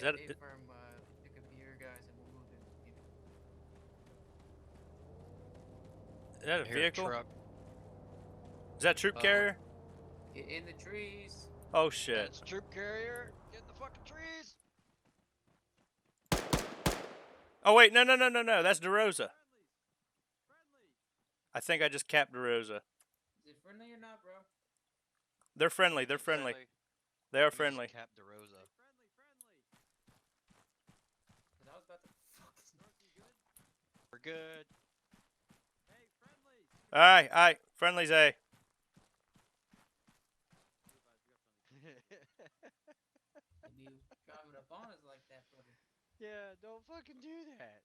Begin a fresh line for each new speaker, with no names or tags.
Yeah,
that
A firm, pick up your guys and we'll move in with you.
is that a
I hear a
vehicle?
truck.
Is that a troop carrier?
Get in the trees.
Oh shit.
That's a troop carrier. Get in the fucking trees.
Oh wait, no. That's DeRosa. I think I just capped DeRosa.
Is it friendly or not, bro?
They're friendly. They're friendly. They are
We just
friendly.
capped DeRosa.
Cause I was about to fucking.
We're good.
Aye. Friendly's A.
If you driving up on us like that, brother.
Yeah, don't fucking do that.